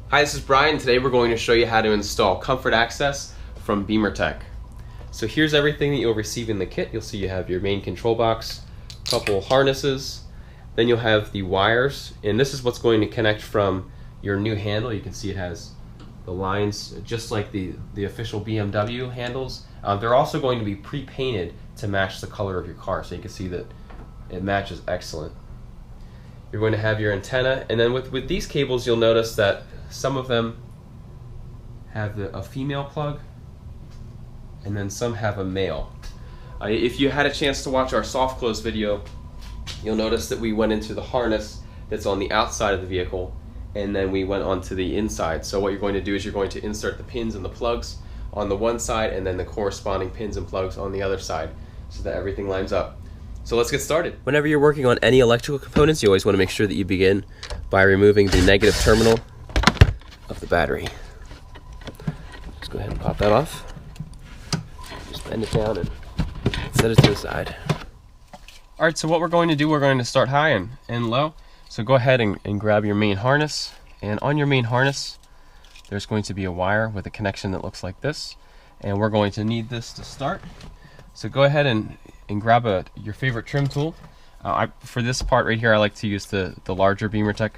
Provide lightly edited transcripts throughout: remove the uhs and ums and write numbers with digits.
Hi, this is Bryan. Today we're going to show you how to install Comfort Access from BimmerTech. So here's everything that you'll receive in the kit. You'll see you have your main control box, a couple harnesses, then you'll have the wires, and this is what's going to connect from your new handle. You can see it has the lines just like the official BMW handles. They're also going to be pre-painted to match the color of your car, so you can see that it matches excellent. You're going to have your antenna, and then with these cables you'll notice that some of them have a female plug and then some have a male. If you had a chance to watch our soft close video, you'll notice that we went into the harness that's on the outside of the vehicle and then we went onto the inside. So what you're going to do is you're going to insert the pins and the plugs on the one side and then the corresponding pins and plugs on the other side so that everything lines up. So let's get started. Whenever you're working on any electrical components, you always want to make sure that you begin by removing the negative terminal of the battery. Just go ahead and pop that off. Just bend it down and set it to the side. Alright, so what we're going to do, we're going to start high and low. So go ahead and grab your main harness, and on your main harness there's going to be a wire with a connection that looks like this, and we're going to need this to start. So go ahead and grab your favorite trim tool. For this part right here I like to use the larger BimmerTech.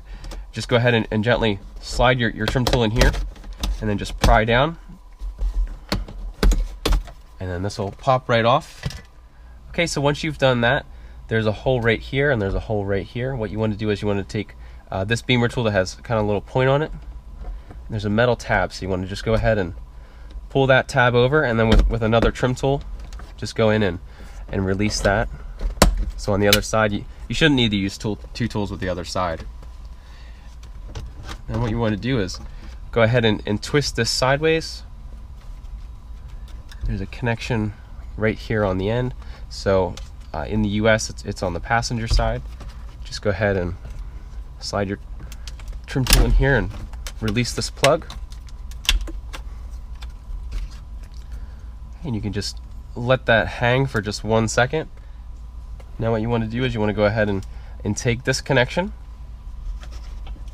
Just go ahead and gently slide your trim tool in here and then just pry down, and then this will pop right off. Okay, so once you've done that, there's a hole right here and there's a hole right here. What you want to do is you want to take this Bimmer tool that has kind of a little point on it. There's a metal tab, so you want to just go ahead and pull that tab over, and then with another trim tool just go in and release that. So on the other side, you shouldn't need to use two tools with the other side. And what you want to do is go ahead and twist this sideways. There's a connection right here on the end. So in the US it's on the passenger side. Just go ahead and slide your trim tool in here and release this plug. And you can just let that hang for just 1 second. Now what you want to do is you want to go ahead and take this connection,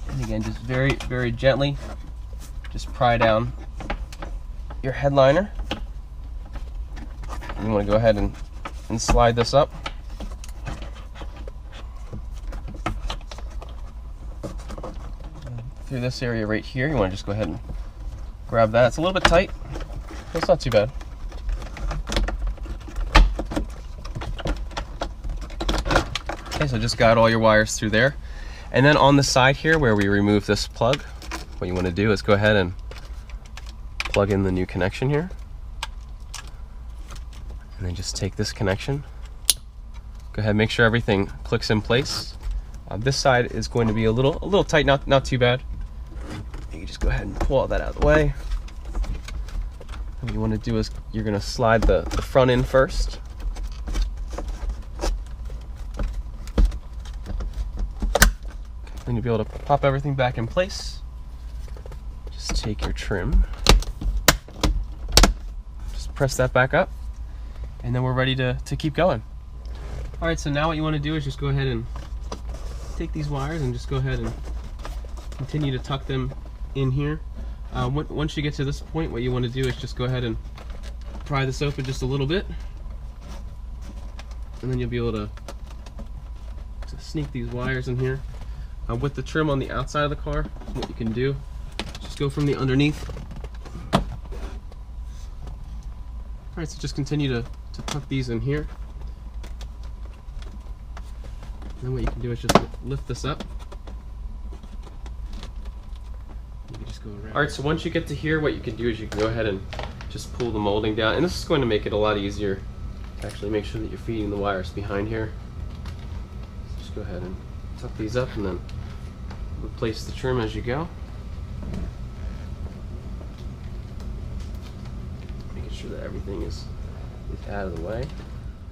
and again just very, very gently just pry down your headliner. And you want to go ahead and slide this up. Through this area right here, you want to just go ahead and grab that. It's a little bit tight, but it's not too bad. Okay, so just guide all your wires through there. And then on the side here where we remove this plug, what you want to do is go ahead and plug in the new connection here. And then just take this connection. Go ahead and make sure everything clicks in place. This side is going to be a little tight, not too bad. You can just go ahead and pull all that out of the way. And what you want to do is you're going to slide the front in first. Then you'll be able to pop everything back in place. Just take your trim, just press that back up, and then we're ready to keep going. Alright, so now what you want to do is just go ahead and take these wires and just go ahead and continue to tuck them in here. Once you get to this point, what you want to do is just go ahead and pry this open just a little bit, and then you'll be able to sneak these wires in here. With the trim on the outside of the car, what you can do, just go from the underneath. Alright, so just continue to tuck these in here. And then what you can do is just lift this up. You can just go around. Alright, so once you get to here, what you can do is you can go ahead and just pull the molding down. And this is going to make it a lot easier to actually make sure that you're feeding the wires behind here. Just go ahead and tuck these up and then replace the trim as you go. Making sure that everything is out of the way.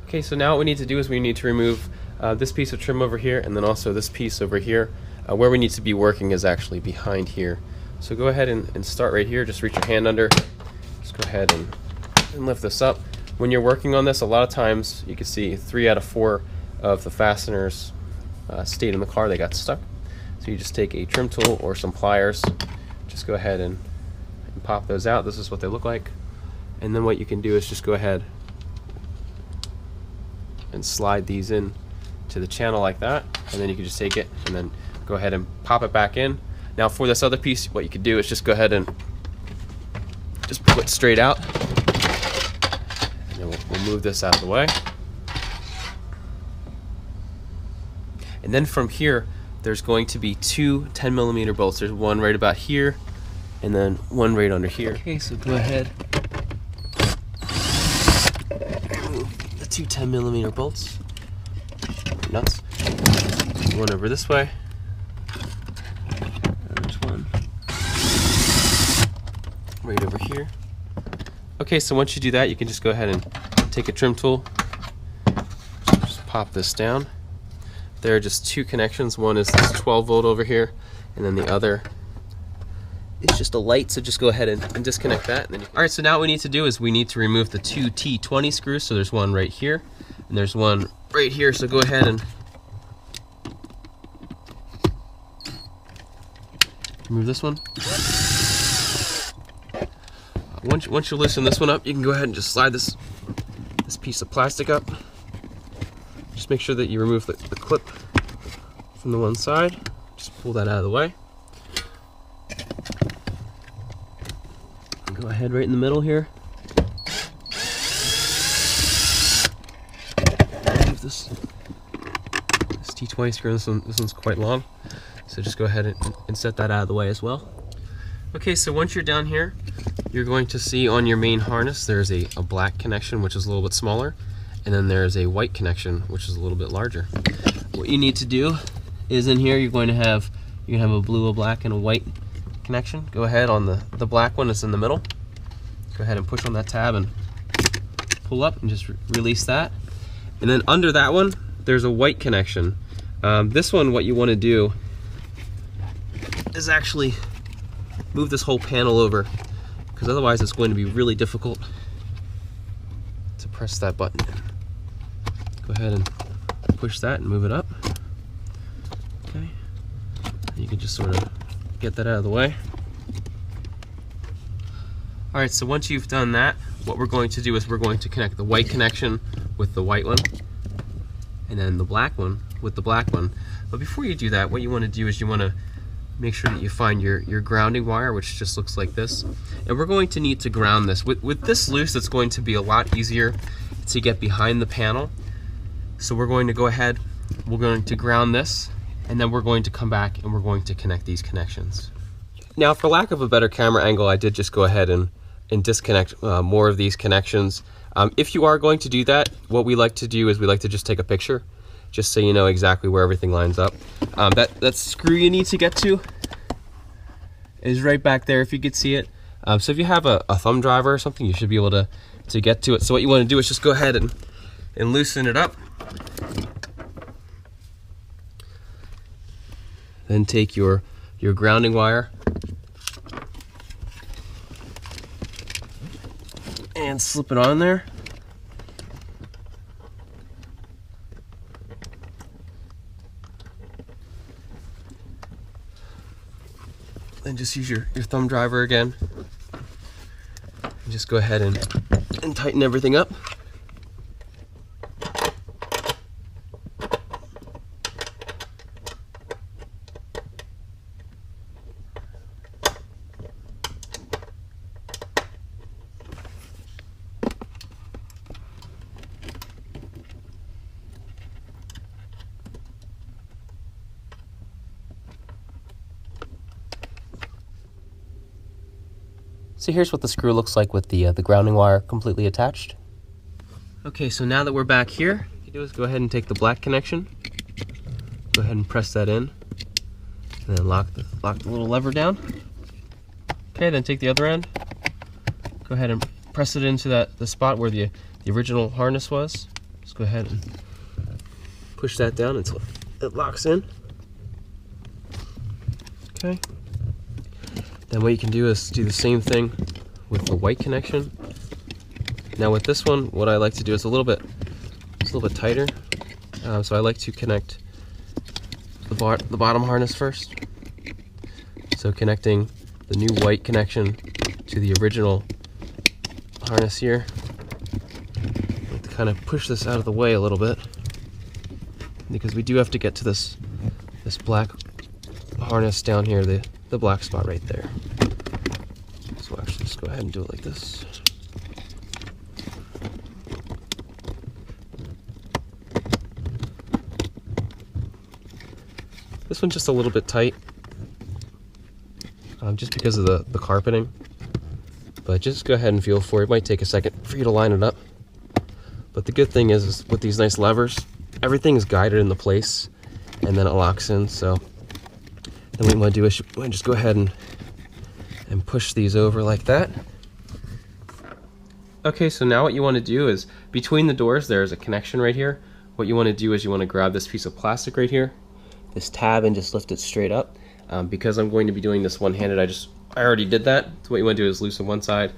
Okay, so now what we need to do is we need to remove this piece of trim over here, and then also this piece over here. Where we need to be working is actually behind here. So go ahead and start right here. Just reach your hand under. Just go ahead and lift this up. When you're working on this, a lot of times you can see 3 out of 4 of the fasteners stayed in the car, they got stuck. So you just take a trim tool or some pliers, just go ahead and pop those out. This is what they look like. And then what you can do is just go ahead and slide these in to the channel like that, and then you can just take it and then go ahead and pop it back in. Now for this other piece, what you could do is just go ahead and just pull it straight out, and then we'll move this out of the way. And then from here, there's going to be two 10mm bolts. There's one right about here, and then one right under here. Okay, so go ahead, remove the two 10mm bolts. Nuts. One over this way. There's one right over here. Okay, so once you do that, you can just go ahead and take a trim tool, just pop this down. There are just two connections. One is this 12-volt over here, and then the other is just a light, so just go ahead and disconnect that. And then all right, so now what we need to do is we need to remove the two T20 screws. So there's one right here, and there's one right here. So go ahead and remove this one. Once you loosen this one up, you can go ahead and just slide this piece of plastic up. Just make sure that you remove the clip from the one side. Just pull that out of the way. And go ahead right in the middle here. Remove this T20 screw. This one's quite long, so just go ahead and set that out of the way as well. Okay, so once you're down here, you're going to see on your main harness there's a black connection, which is a little bit smaller, and then there's a white connection, which is a little bit larger. What you need to do is in here you're going to have a blue, a black, and a white connection. Go ahead on the black one that's in the middle. Go ahead and push on that tab and pull up and just release that. And then under that one, there's a white connection. This one, what you want to do is actually move this whole panel over, because otherwise it's going to be really difficult to press that button in. Go ahead and push that and move it up. Okay, you can just sort of get that out of the way. All right, so once you've done that, what we're going to do is we're going to connect the white connection with the white one, and then the black one with the black one. But before you do that, what you want to do is you want to make sure that you find your grounding wire, which just looks like this. And we're going to need to ground this. With this loose, it's going to be a lot easier to get behind the panel. So we're going to go ahead, we're going to ground this, and then we're going to come back and we're going to connect these connections. Now, for lack of a better camera angle, I did just go ahead and disconnect more of these connections. If you are going to do that, what we like to do is we like to just take a picture, just so you know exactly where everything lines up. That screw you need to get to is right back there, if you could see it. So if you have a thumb driver or something, you should be able to get to it. So what you want to do is just go ahead and loosen it up. Then take your grounding wire and slip it on there. Then just use your thumb driver again. And just go ahead and tighten everything up. So here's what the screw looks like with the grounding wire completely attached. Okay, so now that we're back here, what you do is go ahead and take the black connection, go ahead and press that in, and then lock the little lever down. Okay, then take the other end, go ahead and press it into the spot where the original harness was. Just go ahead and push that down until it locks in. Okay. Then what you can do is do the same thing with the white connection. Now with this one, what I like to do is a little bit tighter. So I like to connect the bottom harness first. So connecting the new white connection to the original harness here. I have to kind of push this out of the way a little bit because we do have to get to this black harness down here, the black spot right there. So actually just go ahead and do it like this. This one's just a little bit tight, just because of the carpeting. But just go ahead and feel for it. It might take a second for you to line it up. But the good thing is with these nice levers, everything is guided into place and then it locks in. So then what you want to do is just go ahead and push these over like that. Okay, so now what you want to do is between the doors there's a connection right here. What you want to do is you want to grab this piece of plastic right here, this tab, and just lift it straight up. Because I'm going to be doing this one-handed, I already did that. So what you want to do is loosen one side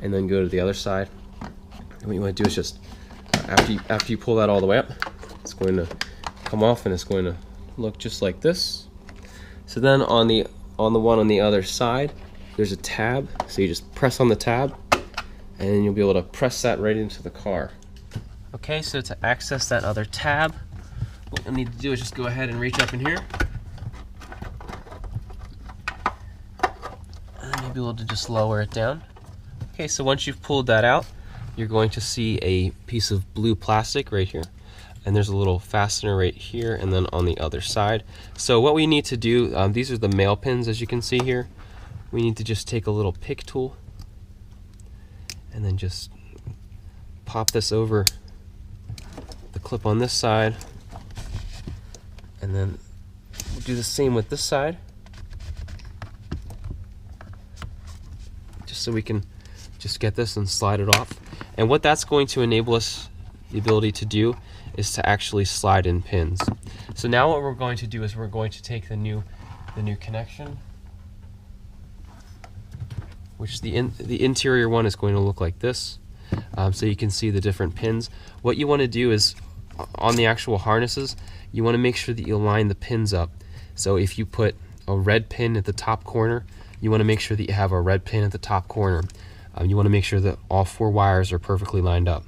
and then go to the other side. And what you want to do is just after you pull that all the way up, it's going to come off and it's going to look just like this. So then on the one on the other side, there's a tab. So you just press on the tab and then you'll be able to press that right into the car. Okay, so to access that other tab, what you'll need to do is just go ahead and reach up in here. And then you'll be able to just lower it down. Okay, so once you've pulled that out, you're going to see a piece of blue plastic right here. And there's a little fastener right here and then on the other side. So what we need to do, these are the male pins as you can see here. We need to just take a little pick tool and then just pop this over the clip on this side. And then we'll do the same with this side. Just so we can just get this and slide it off. And what that's going to enable us the ability to do is to actually slide in pins. So now what we're going to do is we're going to take the new connection, which the interior one is going to look like this. So you can see the different pins. What you want to do is on the actual harnesses, you want to make sure that you line the pins up. So if you put a red pin at the top corner, you want to make sure that you have a red pin at the top corner. You want to make sure that all 4 wires are perfectly lined up.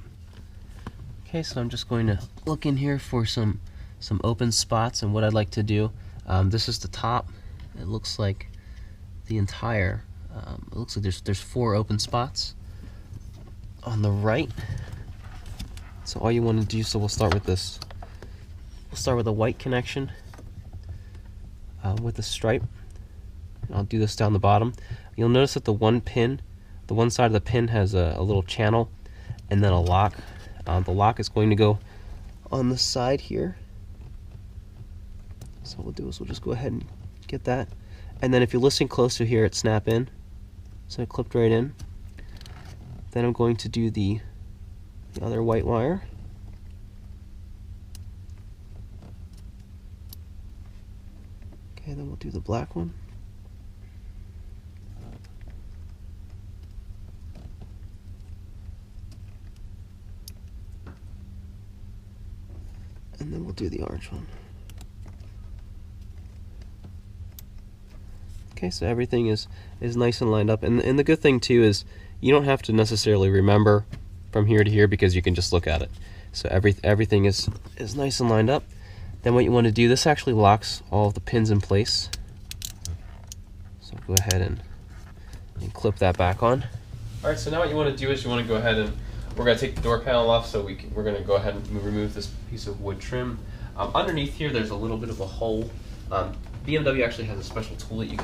Okay, so I'm just going to look in here for some open spots, and what I'd like to do, this is the top. It looks like the entire, it looks like there's 4 open spots on the right. So all you want to do, so we'll start with this. We'll start with a white connection with a stripe. And I'll do this down the bottom. You'll notice that the one side of the pin has a little channel and then a lock. The lock is going to go on the side here. So what we'll do is we'll just go ahead and get that. And then if you listen close to here, it snap in. So it clipped right in. Then I'm going to do the other white wire. Okay, then we'll do the black one. And then we'll do the orange one. Okay, so everything is nice and lined up. And the good thing too is you don't have to necessarily remember from here to here because you can just look at it. So everything is nice and lined up. Then what you want to do, this actually locks all of the pins in place. So go ahead and clip that back on. All right, so now what you want to do is you want to go ahead and we're going to take the door panel off, so we're going to go ahead and remove this piece of wood trim. Underneath here, there's a little bit of a hole. BMW actually has a special tool that you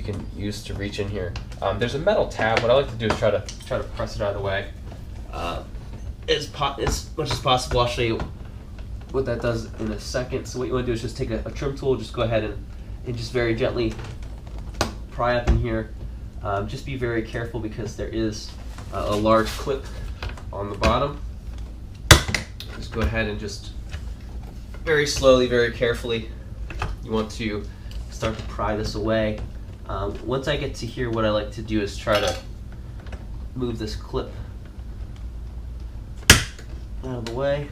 can use to reach in here. There's a metal tab. What I like to do is try to press it out of the way as much as possible. I'll show you what that does in a second. So what you want to do is just take a trim tool, just go ahead and just very gently pry up in here. Just be very careful because there is a large clip on the bottom. Just go ahead and just very slowly, very carefully, you want to start to pry this away. Once I get to here, what I like to do is try to move this clip out of the way,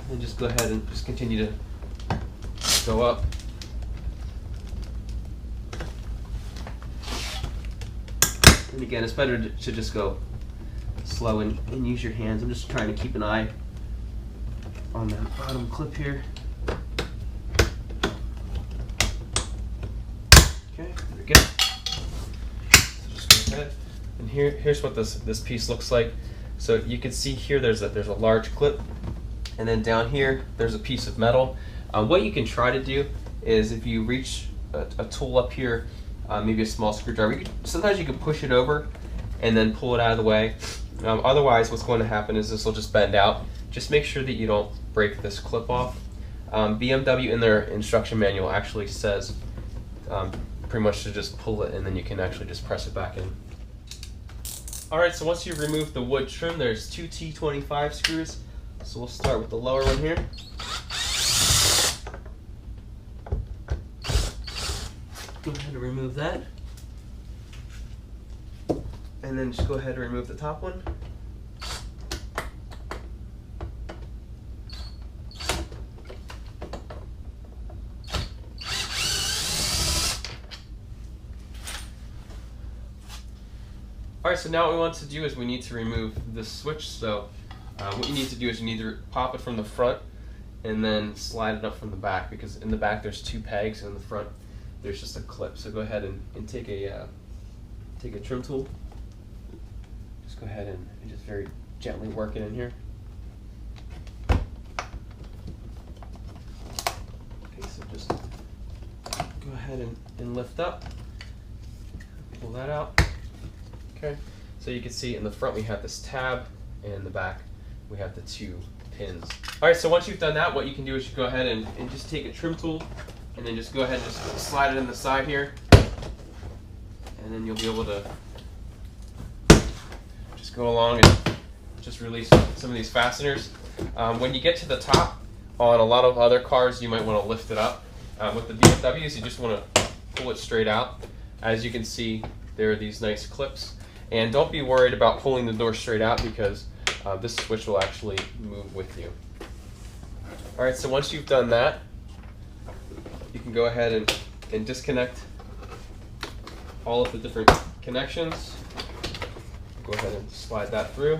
and just go ahead and just continue to go up. And again, it's better to just go slow and use your hands. I'm just trying to keep an eye on the bottom clip here. Okay, there we go. So just go ahead. And here's what this piece looks like. So you can see here there's a large clip, and then down here there's a piece of metal. What you can try to do is if you reach a tool up here, maybe a small screwdriver, sometimes you can push it over and then pull it out of the way. Otherwise, what's going to happen is this will just bend out. Just make sure that you don't break this clip off. BMW in their instruction manual actually says pretty much to just pull it, and then you can actually just press it back in. Alright, so once you've removed the wood trim, there's two T25 screws. So we'll start with the lower one here. Go ahead and remove that. And then just go ahead and remove the top one. Alright, so now what we want to do is we need to remove this switch. So what you need to do is you need to pop it from the front and then slide it up from the back, because in the back there's two pegs and in the front there's just a clip. So go ahead and take a trim tool. Just go ahead and just very gently work it in here. Okay, so just go ahead and lift up. Pull that out. Okay, so you can see in the front we have this tab, and in the back we have the two pins. Alright, so once you've done that, what you can do is you go ahead and just take a trim tool, and then just go ahead and just slide it in the side here, and then you'll be able to just go along and just release some of these fasteners. When you get to the top, on a lot of other cars you might want to lift it up. With the BMWs you just want to pull it straight out. As you can see, there are these nice clips. And don't be worried about pulling the door straight out, because this switch will actually move with you. Alright, so once you've done that, you can go ahead and disconnect all of the different connections. Go ahead and slide that through.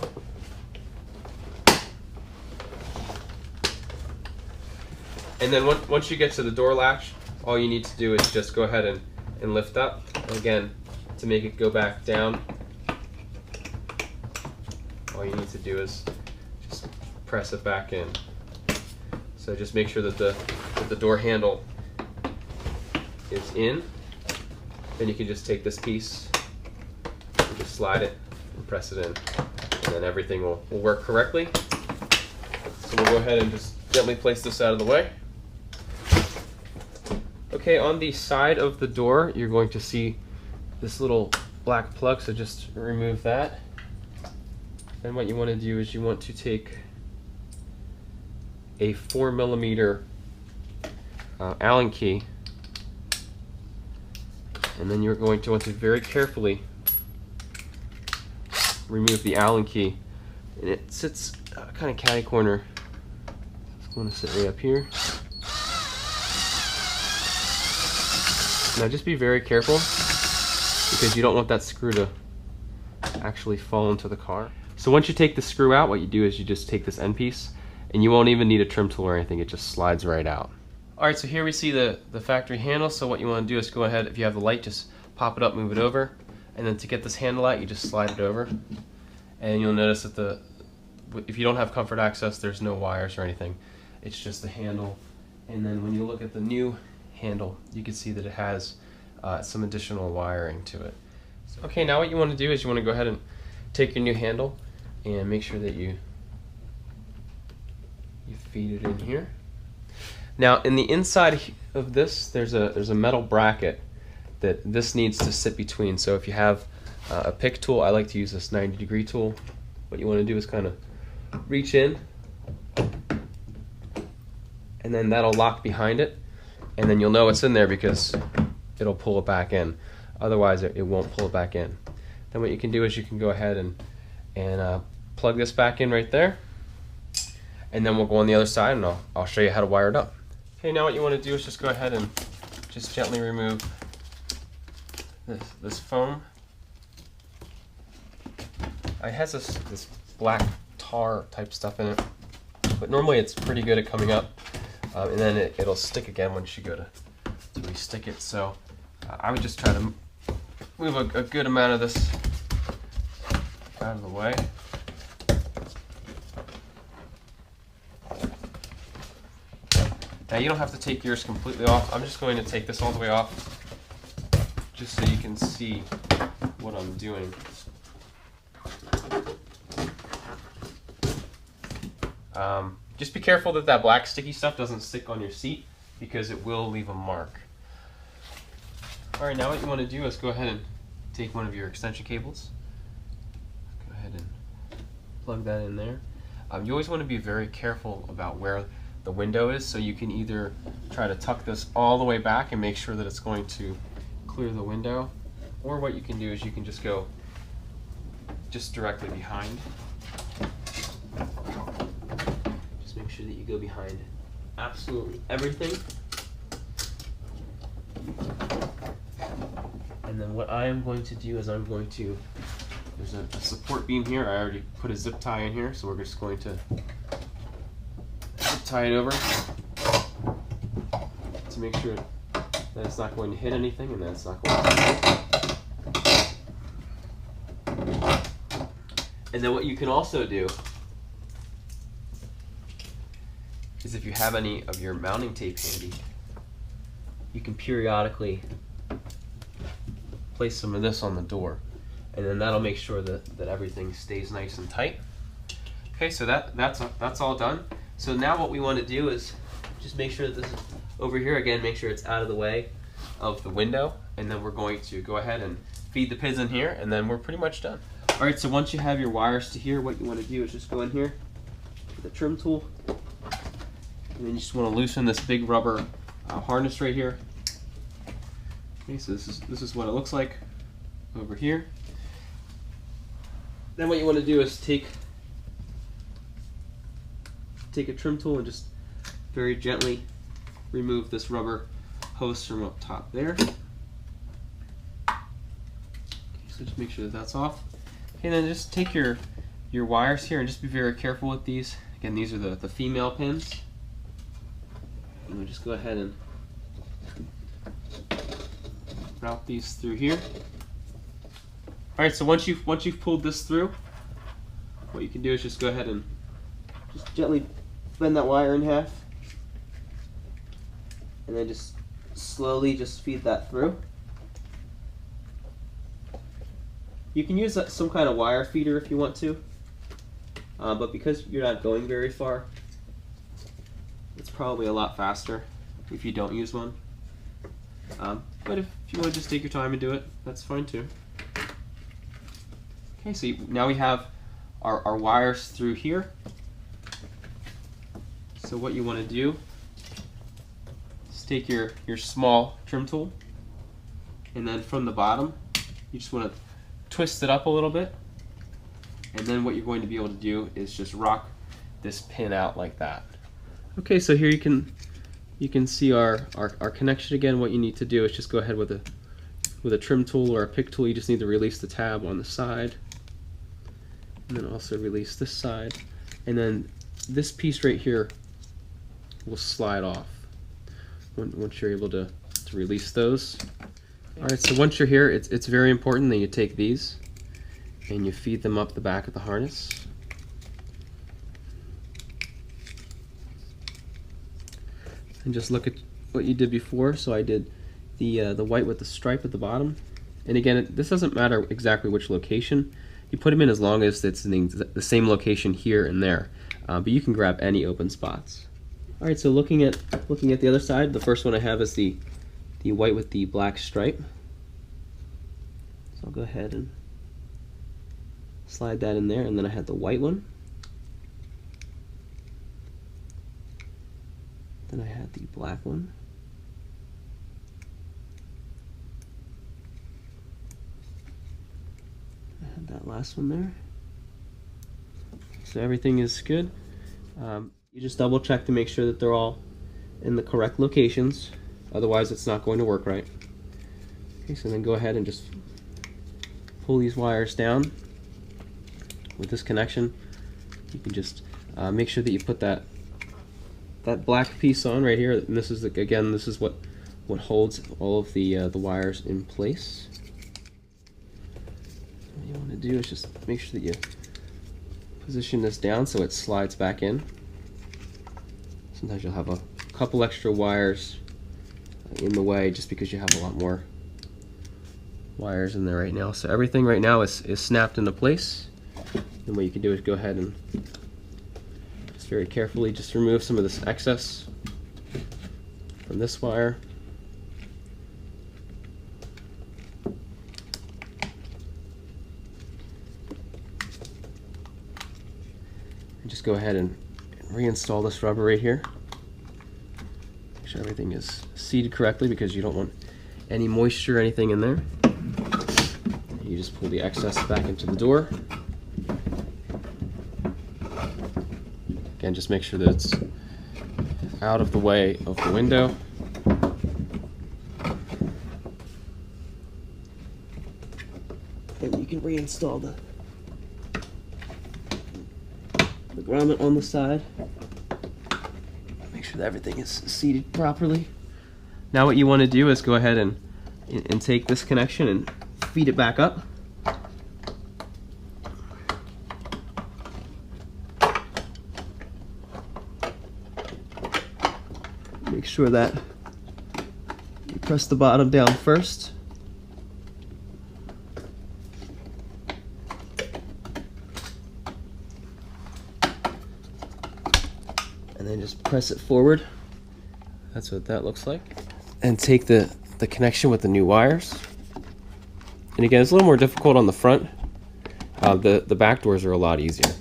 And then once you get to the door latch, all you need to do is just go ahead and lift up. And again, to make it go back down, all you need to do is just press it back in. So just make sure that the door handle is in. Then you can just take this piece and just slide it and press it in, and then everything will work correctly. So we'll go ahead and just gently place this out of the way. Okay, on the side of the door you're going to see this little black plug, so just remove that. Then what you want to do is you want to take a 4mm Allen key, and then you're going to want to very carefully remove the Allen key. And it sits kind of catty corner. It's going to sit right up here. Now just be very careful, because you don't want that screw to actually fall into the car. So once you take the screw out, what you do is you just take this end piece, and you won't even need a trim tool or anything, it just slides right out. Alright, so here we see the factory handle. So what you want to do is go ahead, if you have the light, just pop it up, move it over, and then to get this handle out, you just slide it over. And you'll notice that if you don't have comfort access, there's no wires or anything. It's just the handle. And then when you look at the new handle, you can see that it has some additional wiring to it. Okay, now what you want to do is you want to go ahead and take your new handle and make sure that you feed it in here. Now in the inside of this, there's a metal bracket that this needs to sit between. So if you have a pick tool, I like to use this 90-degree tool. What you want to do is kind of reach in, and then that'll lock behind it, and then you'll know it's in there because it'll pull it back in. Otherwise it won't pull it back in. Then what you can do is you can go ahead and plug this back in right there, and then we'll go on the other side and I'll show you how to wire it up. Okay, now what you want to do is just go ahead and just gently remove this foam. It has this black tar type stuff in it, but normally it's pretty good at coming up, and then it'll stick again once you go to re-stick it. So I would just try to move a good amount of this out of the way. Now you don't have to take yours completely off. I'm just going to take this all the way off just so you can see what I'm doing. Just be careful that that black sticky stuff doesn't stick on your seat, because it will leave a mark. Alright, now what you want to do is go ahead and take one of your extension cables. Go ahead and plug that in there. You always want to be very careful about where the window is, so you can either try to tuck this all the way back and make sure that it's going to clear the window, or what you can do is you can just go just directly behind. Just make sure that you go behind absolutely everything. And then what I am going to do is there's a support beam here. I already put a zip tie in here, so we're just going to zip tie it over to make sure that it's not going to hit anything and that it's not going to. And then what you can also do is, if you have any of your mounting tape handy, you can periodically place some of this on the door, and then that'll make sure that everything stays nice and tight. Okay, so that's all done. So now what we want to do is just make sure that this is over here, again, make sure it's out of the way of the window, and then we're going to go ahead and feed the pins in here, and then we're pretty much done. Alright, so once you have your wires to here, what you want to do is just go in here with a trim tool, and then you just want to loosen this big rubber harness right here. Okay, so this is what it looks like over here. Then what you want to do is take a trim tool and just very gently remove this rubber hose from up top there. Okay, so just make sure that that's off. Okay, then just take your wires here and just be very careful with these. Again, these are the female pins. And we'll just go ahead and route these through here. Alright, so once you've pulled this through, what you can do is just go ahead and just gently bend that wire in half, and then just slowly just feed that through. You can use some kind of wire feeder if you want to, but because you're not going very far, it's probably a lot faster if you don't use one. But if you want to just take your time and do it, that's fine too. Okay, so now we have our wires through here. So what you want to do is take your small trim tool, and then from the bottom, you just want to twist it up a little bit, and then what you're going to be able to do is just rock this pin out like that. Okay, so here you can see our connection again. What you need to do is just go ahead with a trim tool or a pick tool. You just need to release the tab on the side, and then also release this side, and then this piece right here will slide off once you're able to release those. Alright, so once you're here, it's very important that you take these and you feed them up the back of the harness. And just look at what you did before. So I did the white with the stripe at the bottom. And again, this doesn't matter exactly which location. You put them in as long as it's in the same location here and there. But you can grab any open spots. Alright, so looking at the other side, the first one I have is the white with the black stripe. So I'll go ahead and slide that in there, and then I had the white one. Then I had the black one. I had that last one there. So everything is good. You just double check to make sure that they're all in the correct locations, otherwise it's not going to work right. Okay, so then go ahead and just pull these wires down, with this connection, you can just make sure that you put that black piece on right here, and this is again, this is what holds all of the wires in place. What you want to do is just make sure that you position this down so it slides back in. Sometimes you'll have a couple extra wires in the way just because you have a lot more wires in there right now. So everything right now is snapped into place. And what you can do is go ahead and just very carefully just remove some of this excess from this wire. And just go ahead and reinstall this rubber right here. Make sure everything is seated correctly because you don't want any moisture or anything in there. You just pull the excess back into the door. Again, just make sure that it's out of the way of the window. And you can reinstall the grommet on the side. Make sure that everything is seated properly. Now what you want to do is go ahead and take this connection and feed it back up. Make sure that you press the bottom down first. And then just press it forward. That's what that looks like. And take the connection with the new wires. And again, it's a little more difficult on the front. The back doors are a lot easier.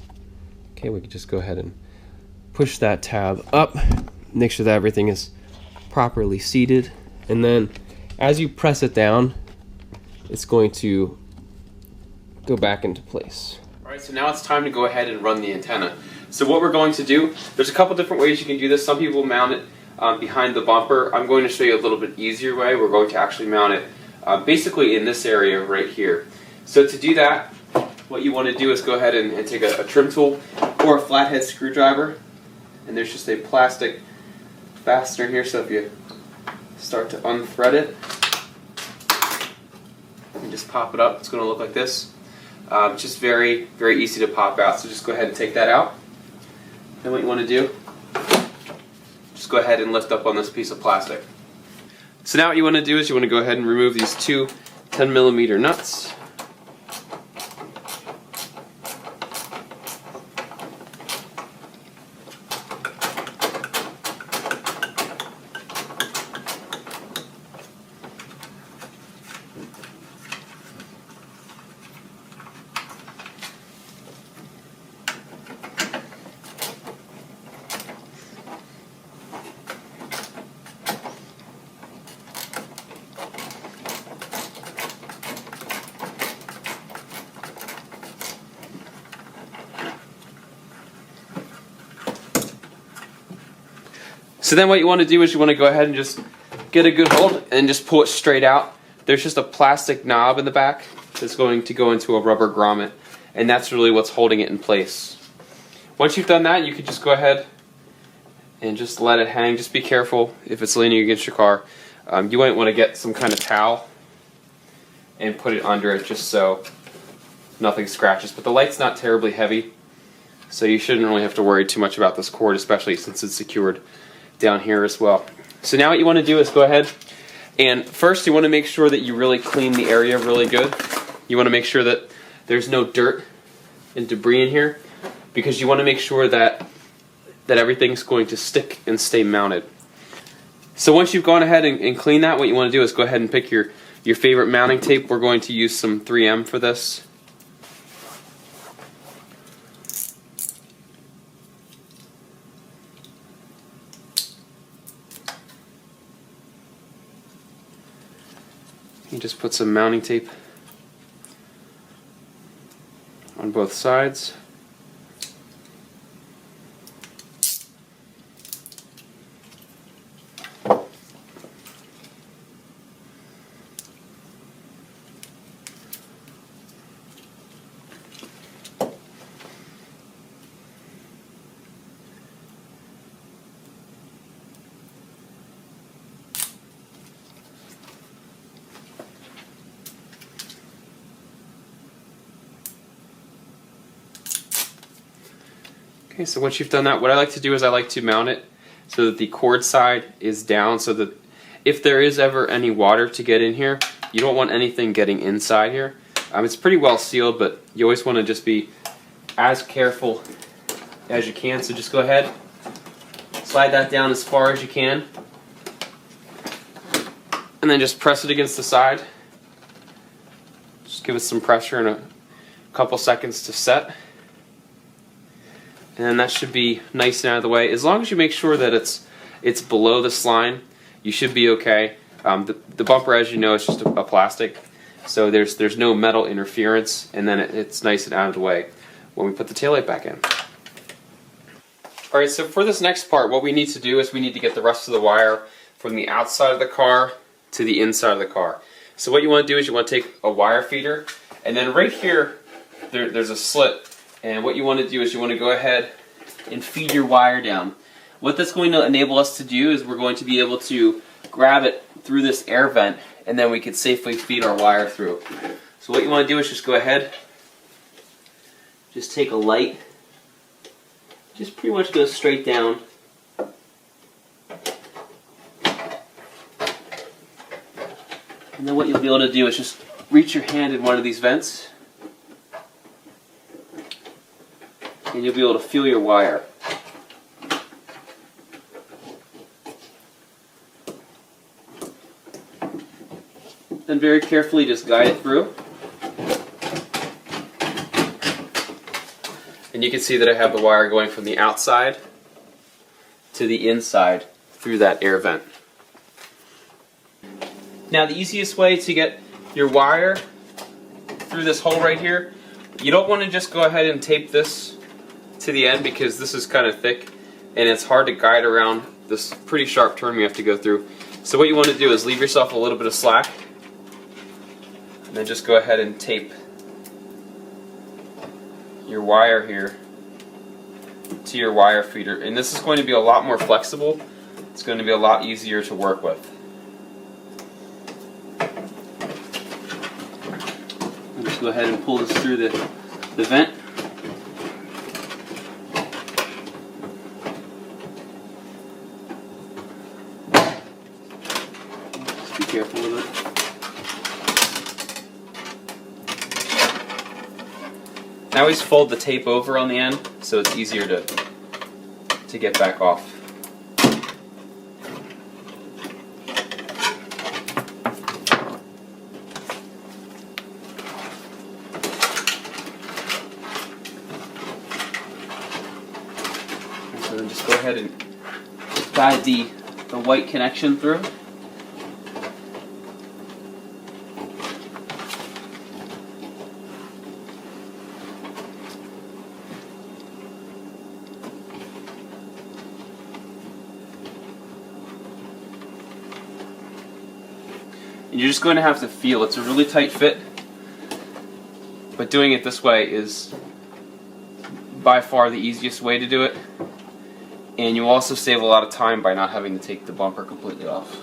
Okay, we can just go ahead and push that tab up. Make sure that everything is properly seated. And then as you press it down, it's going to go back into place. All right, so now it's time to go ahead and run the antenna. So what we're going to do, there's a couple different ways you can do this. Some people mount it behind the bumper. I'm going to show you a little bit easier way. We're going to actually mount it basically in this area right here. So to do that, what you want to do is go ahead and take a trim tool or a flathead screwdriver, and there's just a plastic fastener here, so if you start to unthread it, you just pop it up. It's going to look like this. It's just very, very easy to pop out, so just go ahead and take that out. Then what you want to do, just go ahead and lift up on this piece of plastic. So now what you want to do is you want to go ahead and remove these two 10mm nuts. So then what you want to do is you want to go ahead and just get a good hold and just pull it straight out. There's just a plastic knob in the back that's going to go into a rubber grommet, and that's really what's holding it in place. Once you've done that, you can just go ahead and just let it hang. Just be careful if it's leaning against your car. You might want to get some kind of towel and put it under it just so nothing scratches. But the light's not terribly heavy, so you shouldn't really have to worry too much about this cord, especially since it's secured down here as well. So now what you want to do is go ahead and first you want to make sure that you really clean the area really good. You want to make sure that there's no dirt and debris in here, because you want to make sure that everything's going to stick and stay mounted. So once you've gone ahead and cleaned that, what you want to do is go ahead and pick your favorite mounting tape. We're going to use some 3M for this. You just put some mounting tape on both sides. Okay, so once you've done that, what I like to do is I like to mount it so that the cord side is down, so that if there is ever any water to get in here, you don't want anything getting inside here. It's pretty well sealed, but you always want to just be as careful as you can. So just go ahead, slide that down as far as you can, and then just press it against the side. Just give it some pressure and a couple seconds to set. And then that should be nice and out of the way. As long as you make sure that it's below this line, you should be okay. The bumper, as you know, is just a plastic, so there's no metal interference, and then it's nice and out of the way when we put the taillight back in. Alright, so for this next part, what we need to do is we need to get the rest of the wire from the outside of the car to the inside of the car. So what you want to do is you want to take a wire feeder, and then right here there's a slit, and what you want to do is you want to go ahead and feed your wire down. What that's going to enable us to do is we're going to be able to grab it through this air vent, and then we can safely feed our wire through. So what you want to do is just go ahead, just take a light, just pretty much go straight down. And then what you'll be able to do is just reach your hand in one of these vents, and you'll be able to feel your wire. Then very carefully just guide it through. And you can see that I have the wire going from the outside to the inside through that air vent. Now the easiest way to get your wire through this hole right here, you don't want to just go ahead and tape this to the end, because this is kind of thick and it's hard to guide around this pretty sharp turn we have to go through. So what you want to do is leave yourself a little bit of slack, and then just go ahead and tape your wire here to your wire feeder. And this is going to be a lot more flexible. It's going to be a lot easier to work with. And just go ahead and pull this through the vent. Just be careful with it. I always fold the tape over on the end so it's easier to get back off. And so then just go ahead and guide the white connection through. And you're just going to have to feel. It's a really tight fit, but doing it this way is by far the easiest way to do it, and you also save a lot of time by not having to take the bumper completely off.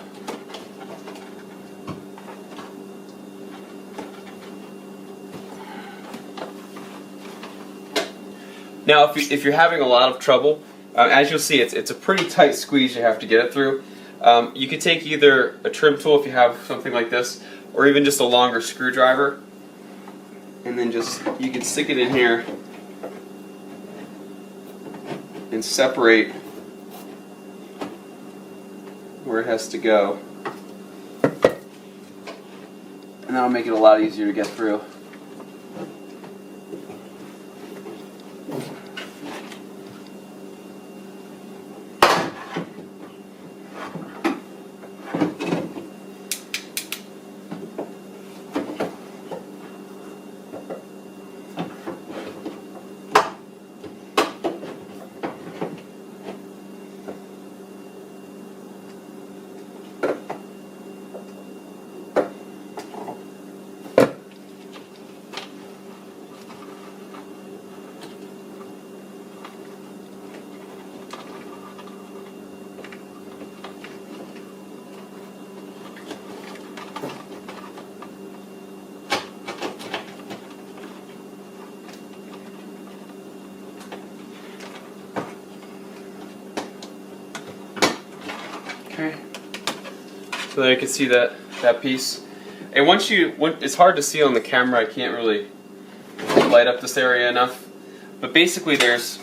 Now if you're having a lot of trouble, as you'll see, it's a pretty tight squeeze you have to get it through. You could take either a trim tool if you have something like this, or even just a longer screwdriver, and then you can stick it in here and separate where it has to go, and that'll make it a lot easier to get through. Okay. So there you can see that piece. And it's hard to see on the camera. I can't really light up this area enough. But basically, there's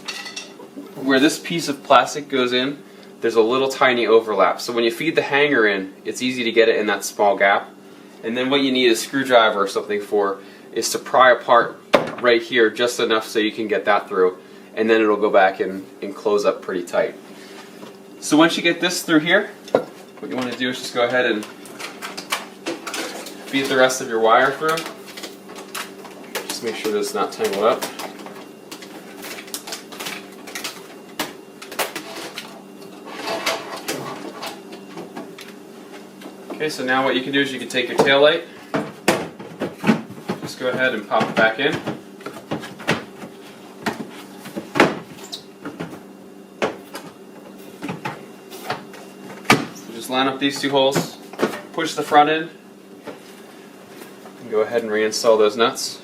where this piece of plastic goes in. There's a little tiny overlap. So when you feed the hanger in, it's easy to get it in that small gap. And then what you need a screwdriver or something for is to pry apart right here just enough so you can get that through. And then it'll go back and close up pretty tight. So once you get this through here, what you want to do is just go ahead and feed the rest of your wire through. Just make sure that it's not tangled up. Okay, so now what you can do is you can take your tail light, just go ahead and pop it back in. So just line up these two holes, push the front in, and go ahead and reinstall those nuts.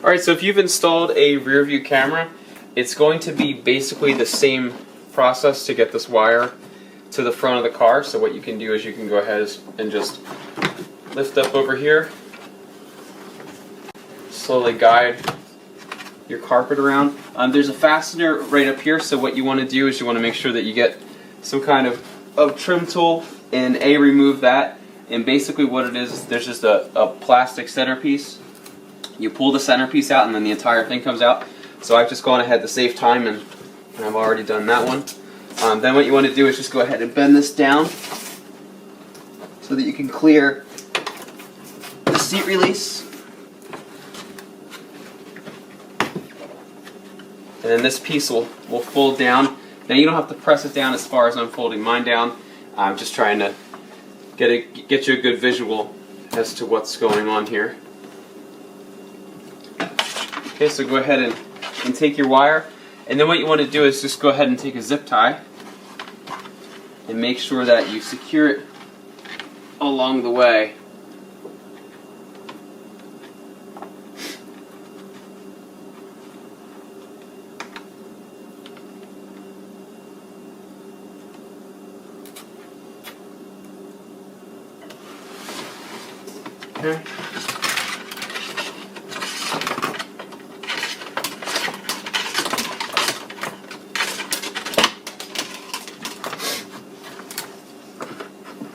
Alright, so if you've installed a rear view camera, it's going to be basically the same process to get this wire to the front of the car. So what you can do is you can go ahead and just lift up over here, slowly guide your carpet around. There's a fastener right up here, so what you want to do is you want to make sure that you get some kind of trim tool and remove that. And basically what it is there's just a plastic centerpiece. You pull the centerpiece out and then the entire thing comes out. So I've just gone ahead to save time and I've already done that one. Then what you want to do is just go ahead and bend this down so that you can clear the seat release. And then this piece will fold down. Now you don't have to press it down as far as I'm folding mine down. I'm just trying to get you a good visual as to what's going on here. Okay, so go ahead and take your wire, and then what you want to do is just go ahead and take a zip tie and make sure that you secure it along the way. Okay.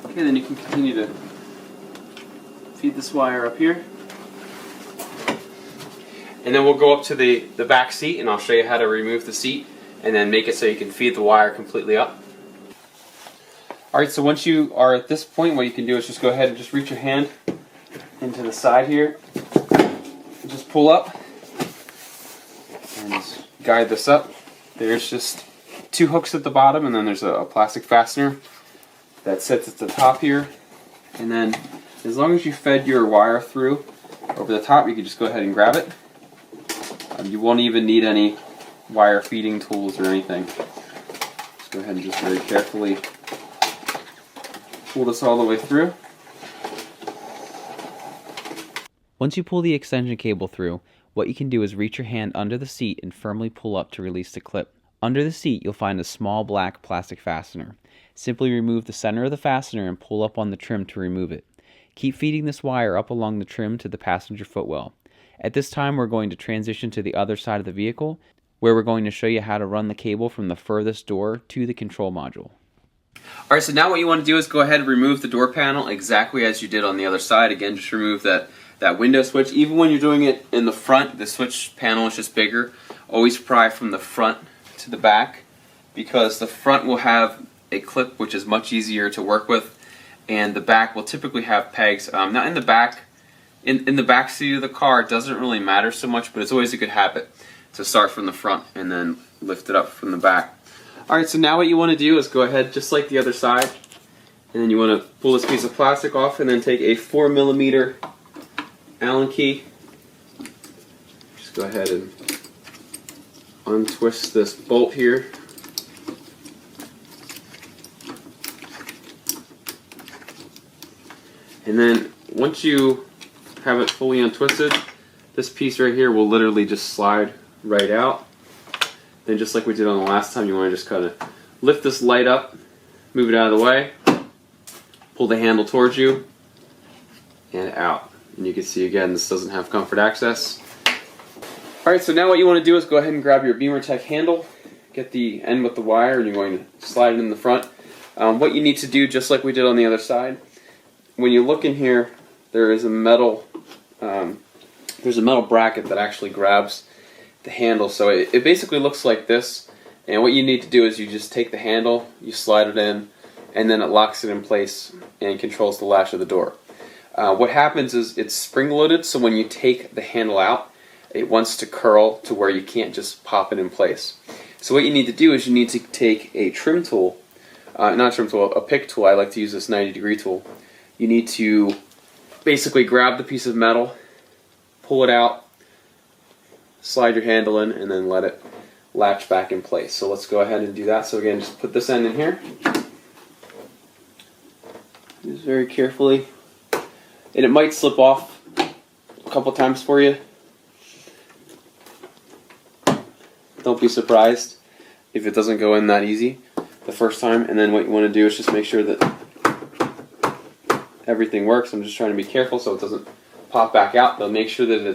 Okay, then you can continue to feed this wire up here. And then we'll go up to the back seat and I'll show you how to remove the seat and then make it so you can feed the wire completely up. Alright, so once you are at this point, what you can do is just go ahead and just reach your hand into the side here. Just pull up and just guide this up. There's just two hooks at the bottom and then there's a plastic fastener that sits at the top here. And then as long as you fed your wire through over the top, you can just go ahead and grab it. You won't even need any wire feeding tools or anything. Just go ahead and just very carefully pull this all the way through. Once you pull the extension cable through, what you can do is reach your hand under the seat and firmly pull up to release the clip. Under the seat, you'll find a small black plastic fastener. Simply remove the center of the fastener and pull up on the trim to remove it. Keep feeding this wire up along the trim to the passenger footwell. At this time, we're going to transition to the other side of the vehicle, where we're going to show you how to run the cable from the furthest door to the control module. Alright, so now what you want to do is go ahead and remove the door panel exactly as you did on the other side. Again, just remove that window switch. Even when you're doing it in the front, the switch panel is just bigger. Always pry from the front to the back, because the front will have a clip which is much easier to work with, and the back will typically have pegs. Now in the back seat of the car, it doesn't really matter so much, but it's always a good habit to start from the front and then lift it up from the back. Alright, so now what you want to do is go ahead just like the other side, and then you want to pull this piece of plastic off and then take a 4mm Allen key. Just go ahead and untwist this bolt here. And then once you have it fully untwisted, this piece right here will literally just slide right out. Then just like we did on the last time, you want to just kind of lift this light up, move it out of the way, pull the handle towards you, and out. And you can see again, this doesn't have comfort access. Alright, so now what you want to do is go ahead and grab your BimmerTech handle, get the end with the wire, and you're going to slide it in the front. What you need to do, just like we did on the other side, when you look in here, there is a metal bracket that actually grabs the handle. So it basically looks like this, and what you need to do is you just take the handle, you slide it in, and then it locks it in place and controls the latch of the door. What happens is it's spring loaded, so when you take the handle out, it wants to curl to where you can't just pop it in place. So what you need to do is you need to take a trim tool, not a trim tool, a pick tool. I like to use this 90-degree tool. You need to basically grab the piece of metal, pull it out, slide your handle in, and then let it latch back in place. So let's go ahead and do that. So again, just put this end in here. Just very carefully. And it might slip off a couple times for you. Don't be surprised if it doesn't go in that easy the first time. And then what you want to do is just make sure that everything works. I'm just trying to be careful so it doesn't pop back out. But make sure that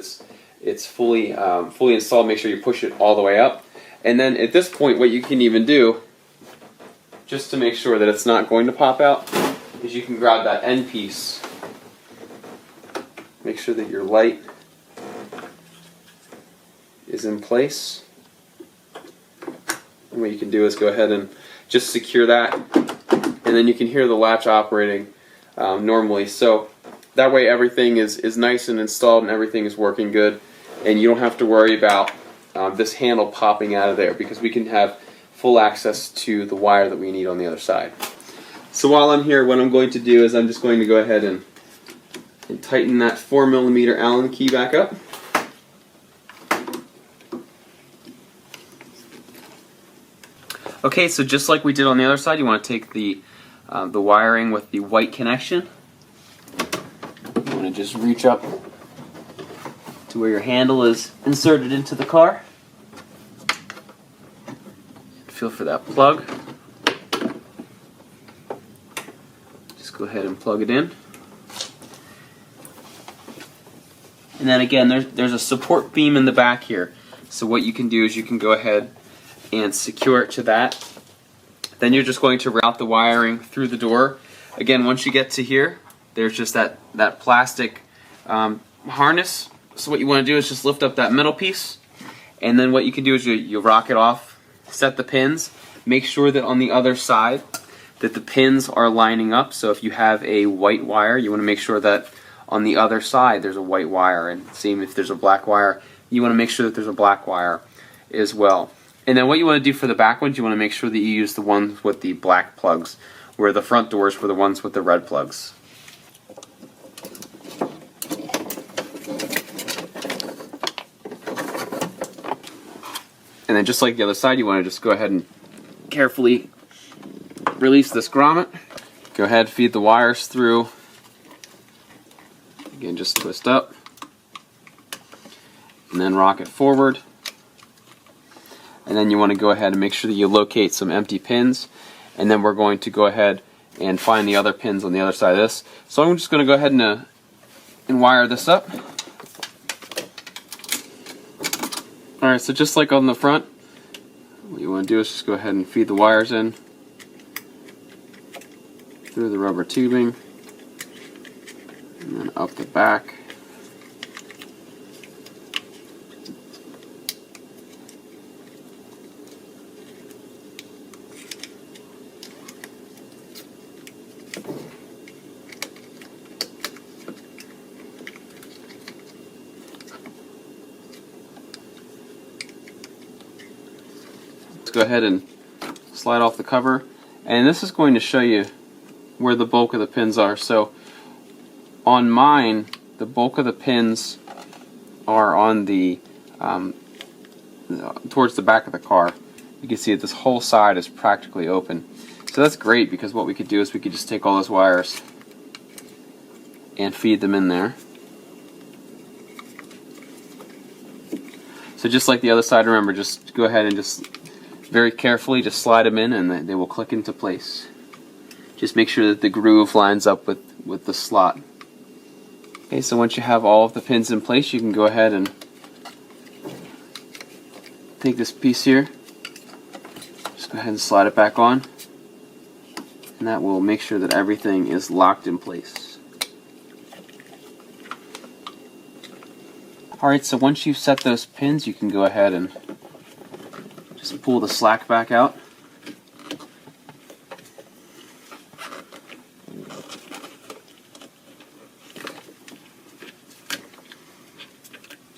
it's fully installed. Make sure you push it all the way up. And then at this point, what you can even do, just to make sure that it's not going to pop out, is you can grab that end piece. Make sure that your light is in place. And what you can do is go ahead and just secure that, and then you can hear the latch operating normally. So that way everything is nice and installed and everything is working good, and you don't have to worry about this handle popping out of there, because we can have full access to the wire that we need on the other side. So while I'm here, what I'm going to do is I'm just going to go ahead and tighten that 4mm Allen key back up. Okay, so just like we did on the other side, you want to take the wiring with the white connection. You want to just reach up to where your handle is inserted into the car. Feel for that plug. Just go ahead and plug it in. And then again, there's a support beam in the back here. So what you can do is you can go ahead and secure it to that. Then you're just going to route the wiring through the door. Again, once you get to here, there's just that plastic harness. So what you want to do is just lift up that middle piece, and then what you can do is you rock it off, set the pins, make sure that on the other side that the pins are lining up. So if you have a white wire, you want to make sure that on the other side there's a white wire, and same if there's a black wire, you want to make sure that there's a black wire as well. And then what you want to do for the back ones, you want to make sure that you use the ones with the black plugs, where the front doors were the ones with the red plugs. And then just like the other side, you want to just go ahead and carefully release this grommet. Go ahead, feed the wires through. Again, just twist up. And then rock it forward. And then you want to go ahead and make sure that you locate some empty pins, and then we're going to go ahead and find the other pins on the other side of this. So I'm just going to go ahead and wire this up. Alright, so just like on the front, what you want to do is just go ahead and feed the wires in through the rubber tubing, and then up the back. Go ahead and slide off the cover, and this is going to show you where the bulk of the pins are. So on mine, the bulk of the pins are on the towards the back of the car. You can see that this whole side is practically open. So that's great, because what we could do is we could just take all those wires and feed them in there. So just like the other side, remember, just go ahead and just very carefully just slide them in, and they will click into place. Just make sure that the groove lines up with the slot. Okay, so once you have all of the pins in place, you can go ahead and take this piece here, just go ahead and slide it back on, and that will make sure that everything is locked in place. Alright, so once you've set those pins, you can go ahead and just pull the slack back out.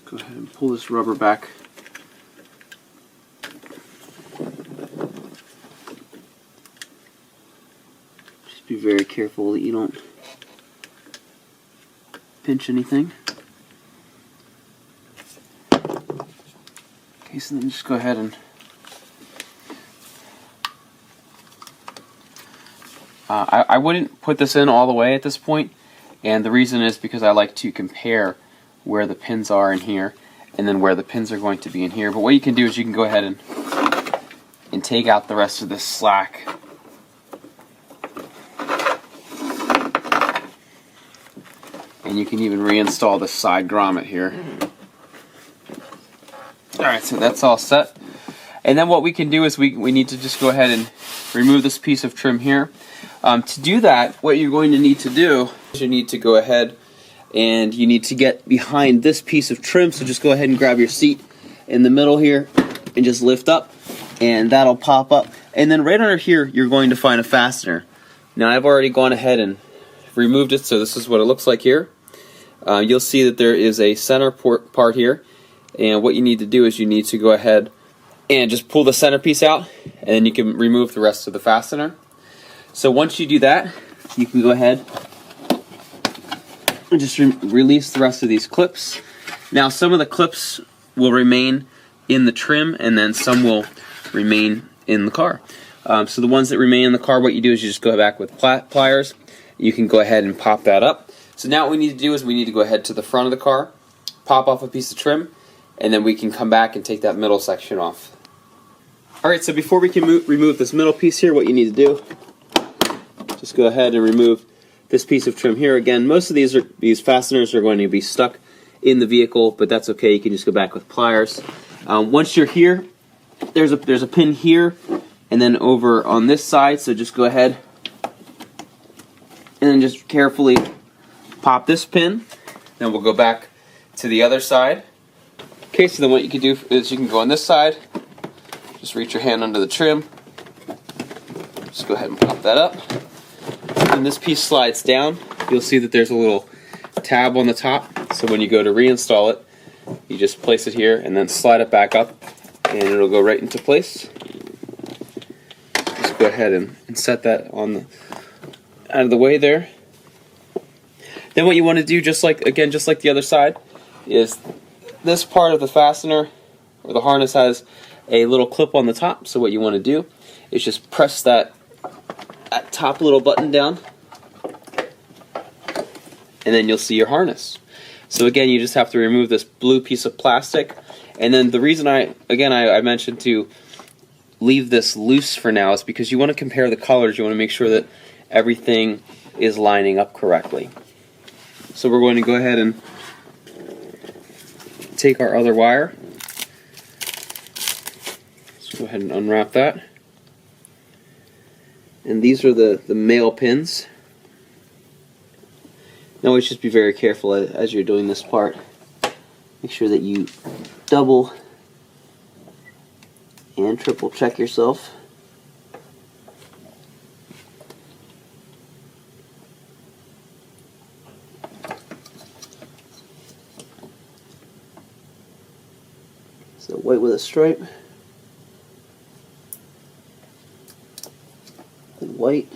Go ahead and pull this rubber back. Just be very careful that you don't pinch anything. Okay, so then just go ahead and I wouldn't put this in all the way at this point, and the reason is because I like to compare where the pins are in here and then where the pins are going to be in here. But what you can do is you can go ahead and take out the rest of this slack. And you can even reinstall the side grommet here. Alright, so that's all set. And then what we can do is we need to just go ahead and remove this piece of trim here. To do that, what you're going to need to do is you need to go ahead and you need to get behind this piece of trim. So just go ahead and grab your seat in the middle here and just lift up, and that'll pop up. And then right under here, you're going to find a fastener. Now I've already gone ahead and removed it, so this is what it looks like here. You'll see that there is a center part here, and what you need to do is you need to go ahead and just pull the center piece out, and then you can remove the rest of the fastener. So once you do that, you can go ahead and just release the rest of these clips. Now some of the clips will remain in the trim, and then some will remain in the car. So the ones that remain in the car, what you do is you just go back with pliers. You can go ahead and pop that up. So now what we need to do is we need to go ahead to the front of the car, pop off a piece of trim, and then we can come back and take that middle section off. Alright, so before we can remove this middle piece here, what you need to do, just go ahead and remove this piece of trim here. Again, most of these fasteners are going to be stuck in the vehicle, but that's okay. You can just go back with pliers. Once you're here, there's a pin here, and then over on this side. So just go ahead and then just carefully pop this pin. Then we'll go back to the other side. Okay, so then what you can do is you can go on this side. Just reach your hand under the trim. Just go ahead and pop that up. When this piece slides down, you'll see that there's a little tab on the top. So when you go to reinstall it, you just place it here and then slide it back up, and it'll go right into place. Just go ahead and set that on out of the way there. Then what you want to do, just like the other side, is this part of the fastener or the harness has a little clip on the top. So what you want to do is just press that top little button down, and then you'll see your harness. So again, you just have to remove this blue piece of plastic, and then the reason I mentioned to leave this loose for now is because you want to compare the colors. You want to make sure that everything is lining up correctly. So we're going to go ahead and take our other wire. Let's go ahead and unwrap that. And these are the male pins. Now always just be very careful as you're doing this part. Make sure that you double and triple check yourself. So white with a stripe, and white.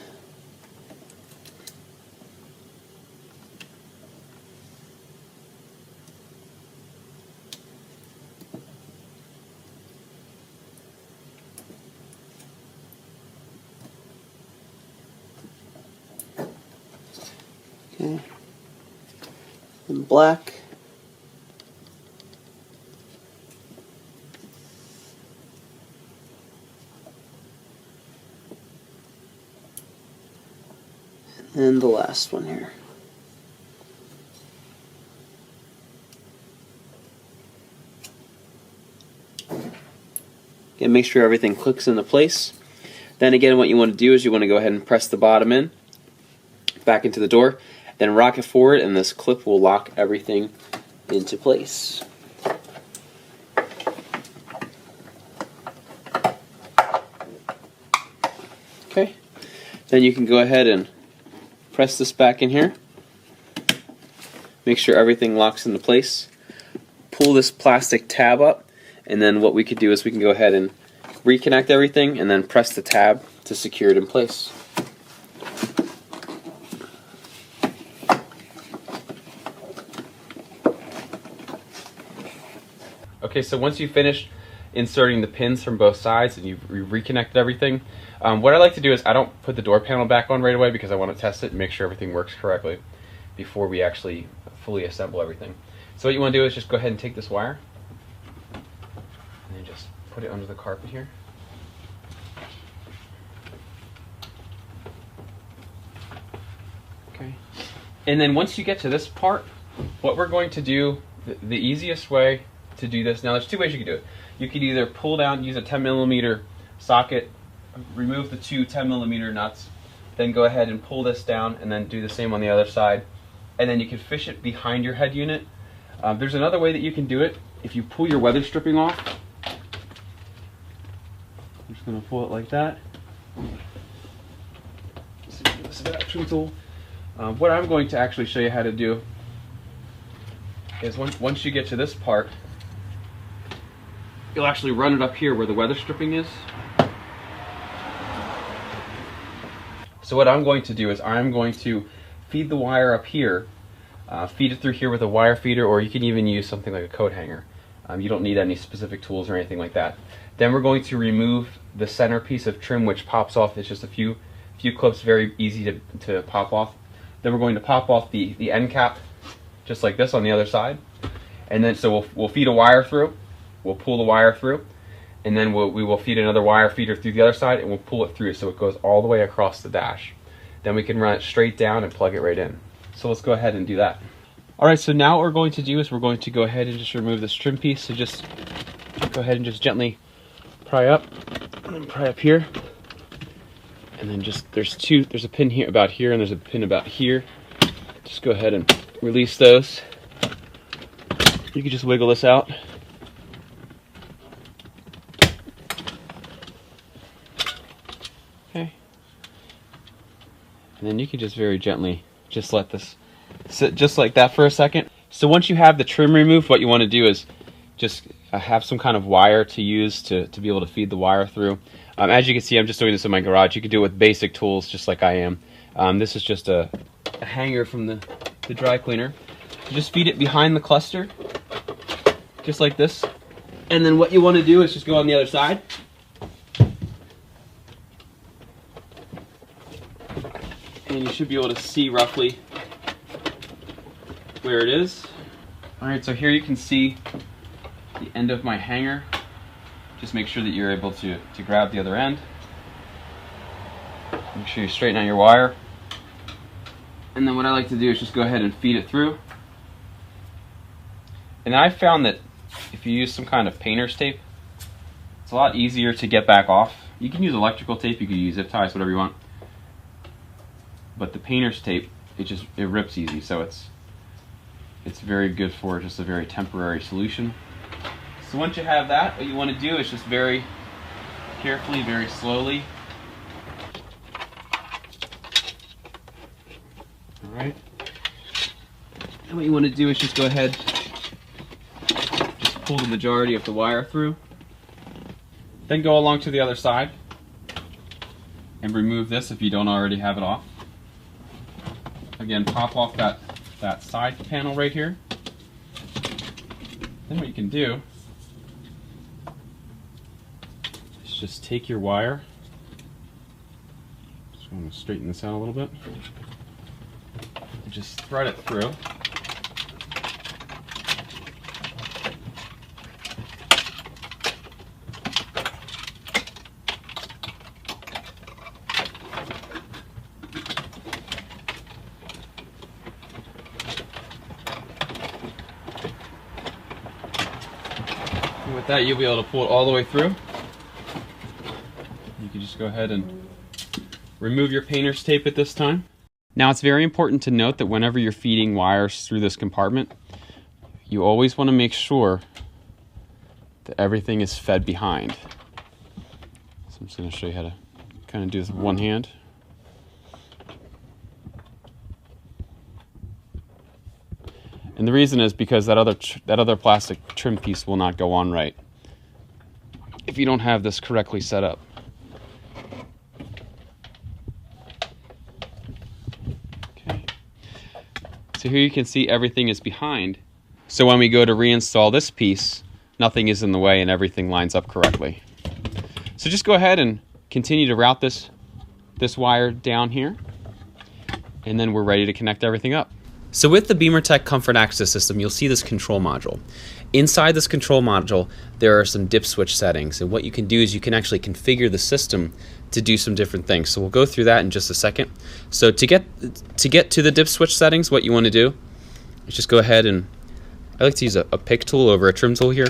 Okay. black. And the last one here. Again, make sure everything clicks into place. Then again, what you want to do is you want to go ahead and press the bottom in, back into the door, then rock it forward, and this clip will lock everything into place. Okay, then you can go ahead and press this back in here. Make sure everything locks into place. Pull this plastic tab up, and then what we could do is we can go ahead and reconnect everything and then press the tab to secure it in place. Okay, so once you've finished inserting the pins from both sides and you've reconnected everything, what I like to do is I don't put the door panel back on right away because I want to test it and make sure everything works correctly before we actually fully assemble everything. So what you want to do is just go ahead and take this wire and then just put it under the carpet here. Okay. And then once you get to this part, what we're going to do, the easiest way to do this, now there's two ways you can do it. You could either pull down, use a 10mm socket, remove the two 10mm nuts, then go ahead and pull this down and then do the same on the other side. And then you can fish it behind your head unit. There's another way that you can do it. If you pull your weather stripping off, I'm just going to pull it like that. This is an action tool. What I'm going to actually show you how to do is once you get to this part, you'll actually run it up here where the weather stripping is. So what I'm going to do is I'm going to feed the wire up here, feed it through here with a wire feeder, or you can even use something like a coat hanger. You don't need any specific tools or anything like that. Then we're going to remove the center piece of trim which pops off. It's just a few clips, very easy to pop off. Then we're going to pop off the end cap just like this on the other side. And then so we'll feed a wire through, we'll pull the wire through, and then we will feed another wire feeder through the other side and we'll pull it through so it goes all the way across the dash. Then we can run it straight down and plug it right in. So let's go ahead and do that. Alright, so now what we're going to do is we're going to go ahead and just remove this trim piece. So just go ahead and just gently pry up, and then pry up here. And then just, there's a pin here about here and there's a pin about here. Just go ahead and release those. You can just wiggle this out. Okay. And then you can just very gently just let this sit just like that for a second. So once you have the trim removed, what you want to do is just have some kind of wire to use to be able to feed the wire through. As you can see, I'm just doing this in my garage. You can do it with basic tools just like I am. This is just a hanger from the dry cleaner. You just feed it behind the cluster, just like this. And then what you want to do is just go on the other side. And you should be able to see roughly where it is. Alright, so here you can see the end of my hanger. Just make sure that you're able to grab the other end. Make sure you straighten out your wire. And then what I like to do is just go ahead and feed it through. And I found that if you use some kind of painter's tape, it's a lot easier to get back off. You can use electrical tape, you can use zip ties, whatever you want. But the painter's tape, it rips easy, so it's very good for just a very temporary solution. So once you have that, what you want to do is just very carefully, very slowly. Alright. And what you want to do is just go ahead, just pull the majority of the wire through. Then go along to the other side and remove this if you don't already have it off. Again, pop off that side panel right here. Then what you can do is just take your wire. Just want to straighten this out a little bit. And just thread it through. that, you'll be able to pull it all the way through. You can just go ahead and remove your painter's tape at this time. Now it's very important to note that whenever you're feeding wires through this compartment, you always want to make sure that everything is fed behind. So I'm just going to show you how to kind of do this with one hand. And the reason is because that other plastic trim piece will not go on right if you don't have this correctly set up. Okay. So here you can see everything is behind. So when we go to reinstall this piece, nothing is in the way and everything lines up correctly. So just go ahead and continue to route this wire down here, and then we're ready to connect everything up. So with the BimmerTech Comfort Access System, you'll see this control module. Inside this control module, there are some dip switch settings, and what you can do is you can actually configure the system to do some different things. So we'll go through that in just a second. So to get to the dip switch settings, what you want to do is just go ahead and, I like to use a pick tool over a trim tool here.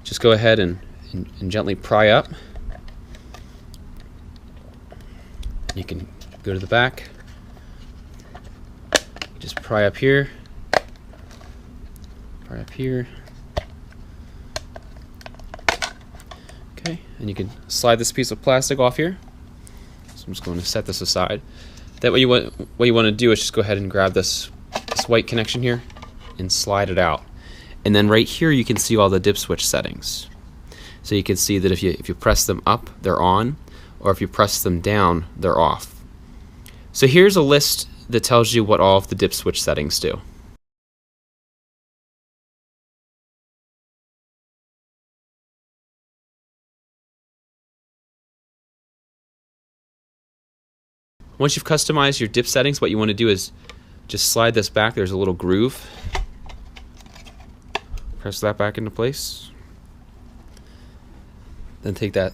Just go ahead and gently pry up. You can go to the back. Just pry up here. Pry up here. Okay, and you can slide this piece of plastic off here. So I'm just going to set this aside. That way, what you want to do is just go ahead and grab this white connection here and slide it out. And then right here you can see all the dip switch settings. So you can see that if you press them up, they're on, or if you press them down, they're off. So here's a list that tells you what all of the dip switch settings do. Once you've customized your dip settings, what you want to do is just slide this back. There's a little groove. Press that back into place. Then take that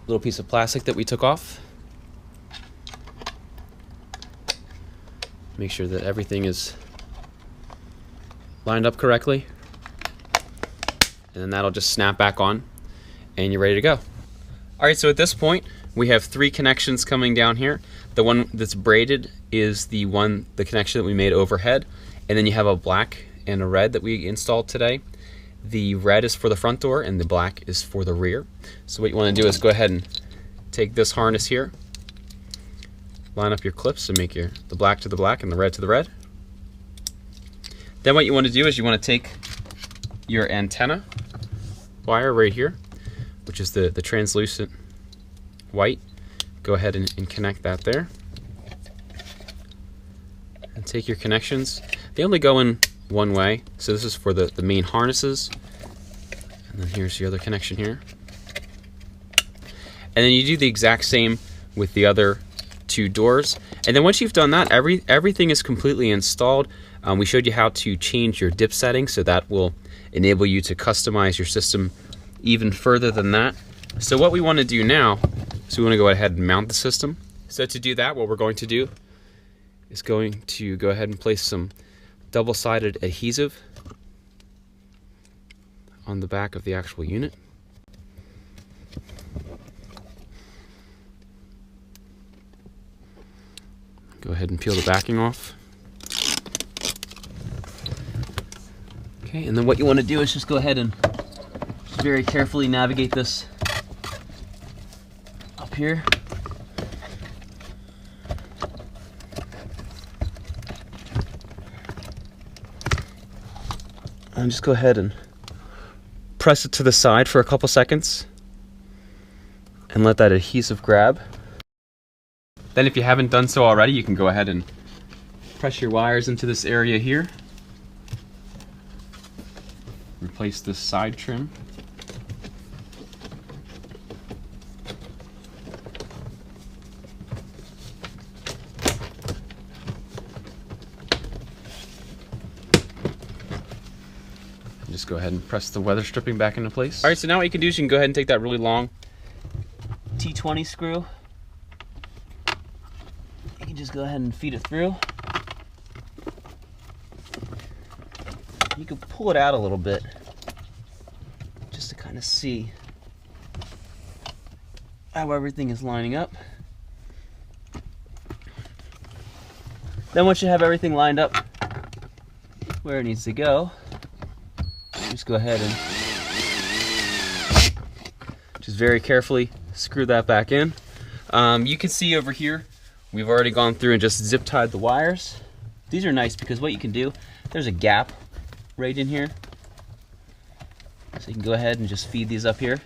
little piece of plastic that we took off. Make sure that everything is lined up correctly. And then that'll just snap back on and you're ready to go. Alright, so at this point we have 3 connections coming down here. The one that's braided is the connection that we made overhead, and then you have a black and a red that we installed today. The red is for the front door and the black is for the rear. So what you want to do is go ahead and take this harness here, line up your clips and make the black to the black and the red to the red. Then what you want to do is you want to take your antenna wire right here, which is the translucent white. Go ahead and connect that there. And take your connections. They only go in one way, so this is for the main harnesses. And then here's your other connection here. And then you do the exact same with the other 2 doors. And then once you've done that, everything is completely installed. We showed you how to change your dip settings, so that will enable you to customize your system even further than that. So what we want to do now is we want to go ahead and mount the system. So to do that, what we're going to do is going to go ahead and place some double-sided adhesive on the back of the actual unit. Go ahead and peel the backing off. Okay, and then what you want to do is just go ahead and very carefully navigate this up here. And just go ahead and press it to the side for a couple seconds and let that adhesive grab. Then if you haven't done so already, you can go ahead and press your wires into this area here. Replace this side trim. Just go ahead and press the weather stripping back into place. Alright, so now what you can do is you can go ahead and take that really long T20 screw. You can just go ahead and feed it through. You can pull it out a little bit. kind of see how everything is lining up. Then once you have everything lined up where it needs to go, just go ahead and just very carefully screw that back in. You can see over here, we've already gone through and just zip tied the wires. These are nice because what you can do, there's a gap right in here. So you can go ahead and just feed these up here.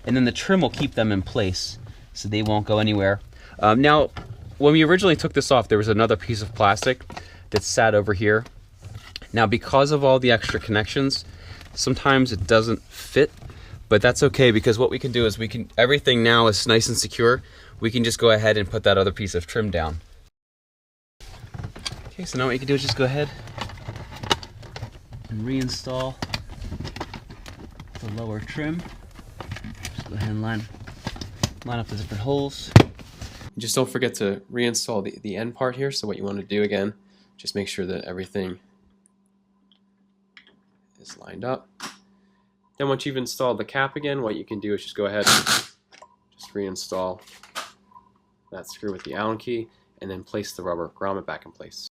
And then the trim will keep them in place so they won't go anywhere. Now, when we originally took this off, there was another piece of plastic that sat over here. Now, because of all the extra connections, sometimes it doesn't fit, but that's okay because what we can do is everything now is nice and secure. We can just go ahead and put that other piece of trim down. Okay, so now what you can do is just go ahead and reinstall the lower trim. Just go ahead and line up the different holes. Just don't forget to reinstall the end part here. So what you want to do again, just make sure that everything is lined up. Then once you've installed the cap again, what you can do is just go ahead and just reinstall that screw with the Allen key and then place the rubber grommet back in place.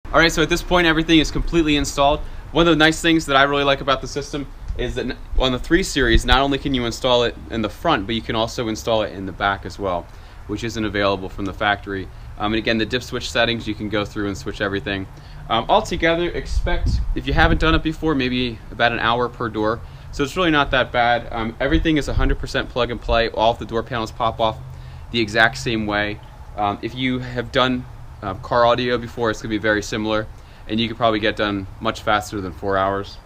Alright, so at this point everything is completely installed. One of the nice things that I really like about the system is that on the 3 Series, not only can you install it in the front, but you can also install it in the back as well, which isn't available from the factory. And again, the dip switch settings, you can go through and switch everything. Altogether, expect, if you haven't done it before, maybe about an hour per door. So it's really not that bad. Everything is 100% plug and play. All of the door panels pop off the exact same way. If you have done car audio before, it's going to be very similar, and you could probably get done much faster than 4 hours.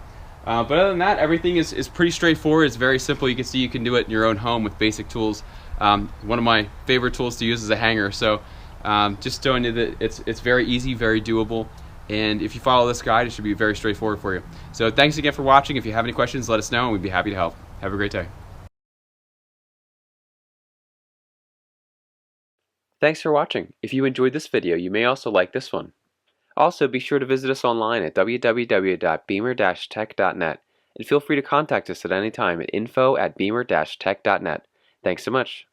But other than that, everything is pretty straightforward. It's very simple. You can see you can do it in your own home with basic tools. One of my favorite tools to use is a hanger. So just showing you that it's very easy, very doable. And if you follow this guide, it should be very straightforward for you. So thanks again for watching. If you have any questions, let us know, and we'd be happy to help. Have a great day. Thanks for watching. If you enjoyed this video, you may also like this one. Also, be sure to visit us online at www.bimmer-tech.net and feel free to contact us at any time at info@bimmer-tech.net. Thanks so much.